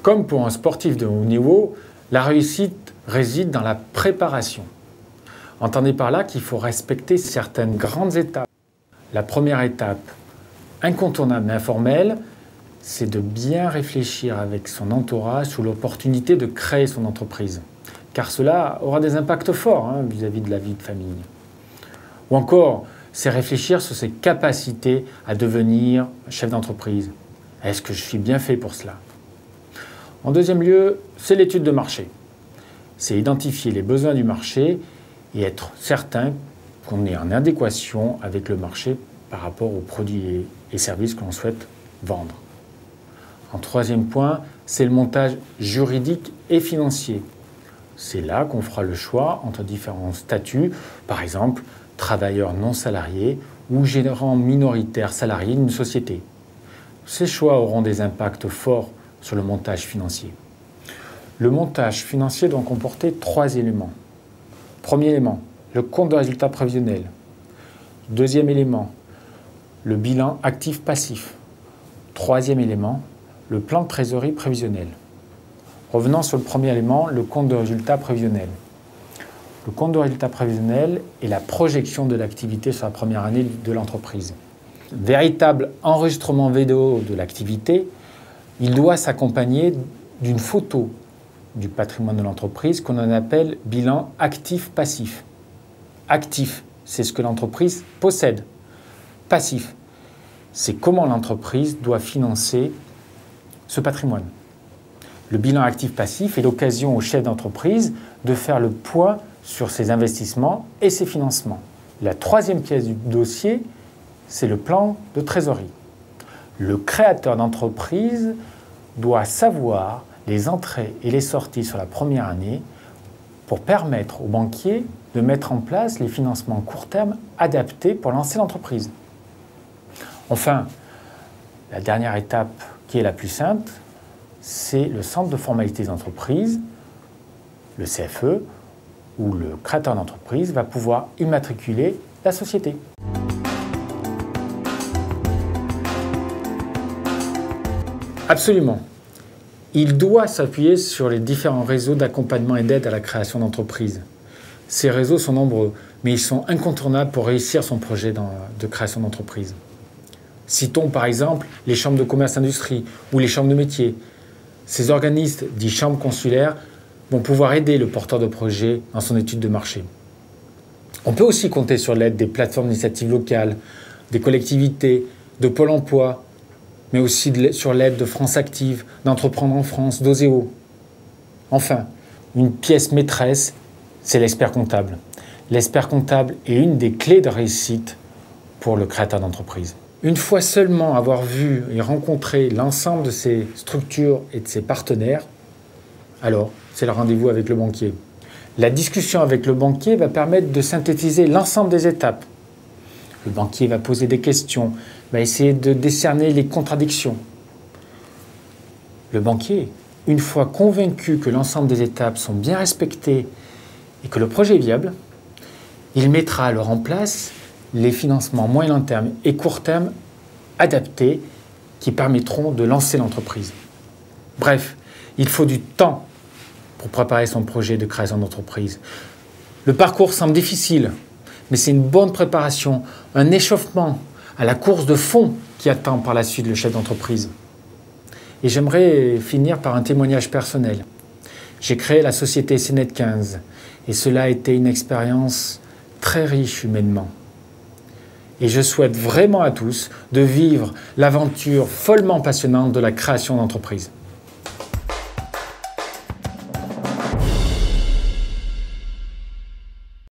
Comme pour un sportif de haut niveau, la réussite réside dans la préparation. Entendez par là qu'il faut respecter certaines grandes étapes. La première étape, incontournable mais informelle, c'est de bien réfléchir avec son entourage sur l'opportunité de créer son entreprise. Car cela aura des impacts forts vis-à-vis de la vie de famille. Ou encore, c'est réfléchir sur ses capacités à devenir chef d'entreprise. Est-ce que je suis bien fait pour cela? En deuxième lieu, c'est l'étude de marché. C'est identifier les besoins du marché et être certain qu'on est en adéquation avec le marché par rapport aux produits et services que l'on souhaite vendre. En troisième point, c'est le montage juridique et financier. C'est là qu'on fera le choix entre différents statuts, par exemple travailleur non salarié ou gérant minoritaire salarié d'une société. Ces choix auront des impacts forts sur le montage financier. Le montage financier doit comporter 3 éléments. Premier élément, le compte de résultat prévisionnel. Deuxième élément, le bilan actif-passif. Troisième élément, le plan de trésorerie prévisionnel. Revenons sur le premier élément, le compte de résultat prévisionnel. Le compte de résultat prévisionnel est la projection de l'activité sur la première année de l'entreprise. Véritable enregistrement vidéo de l'activité, il doit s'accompagner d'une photo du patrimoine de l'entreprise qu'on en appelle bilan actif-passif. Actif, c'est ce que l'entreprise possède. Passif, c'est comment l'entreprise doit financer ce patrimoine. Le bilan actif-passif est l'occasion au chef d'entreprise de faire le point sur ses investissements et ses financements. La troisième pièce du dossier, c'est le plan de trésorerie. Le créateur d'entreprise doit savoir les entrées et les sorties sur la première année pour permettre aux banquiers de mettre en place les financements court terme adaptés pour lancer l'entreprise. Enfin, la dernière étape qui est la plus simple, c'est le centre de formalité d'entreprise, le CFE, où le créateur d'entreprise va pouvoir immatriculer la société. Absolument. Il doit s'appuyer sur les différents réseaux d'accompagnement et d'aide à la création d'entreprise. Ces réseaux sont nombreux, mais ils sont incontournables pour réussir son projet de création d'entreprise. Citons par exemple les chambres de commerce-industrie ou les chambres de métiers. Ces organismes, dits chambres consulaires, vont pouvoir aider le porteur de projet dans son étude de marché. On peut aussi compter sur l'aide des plateformes d'initiatives locales, des collectivités, de Pôle emploi, mais aussi sur l'aide de France Active, d'Entreprendre en France, d'Oseo. Enfin, une pièce maîtresse, c'est l'expert comptable. L'expert comptable est une des clés de réussite pour le créateur d'entreprise. Une fois seulement avoir vu et rencontré l'ensemble de ces structures et de ces partenaires, alors c'est le rendez-vous avec le banquier. La discussion avec le banquier va permettre de synthétiser l'ensemble des étapes. Le banquier va poser des questions, va essayer de décerner les contradictions. Le banquier, une fois convaincu que l'ensemble des étapes sont bien respectées et que le projet est viable, il mettra alors en place les financements moyen long terme et court terme adaptés qui permettront de lancer l'entreprise. Bref, il faut du temps pour préparer son projet de création d'entreprise. Le parcours semble difficile, mais c'est une bonne préparation, un échauffement à la course de fond qui attend par la suite le chef d'entreprise. Et j'aimerais finir par un témoignage personnel. J'ai créé la société CNET 15 et cela a été une expérience très riche humainement. Et je souhaite vraiment à tous de vivre l'aventure follement passionnante de la création d'entreprise.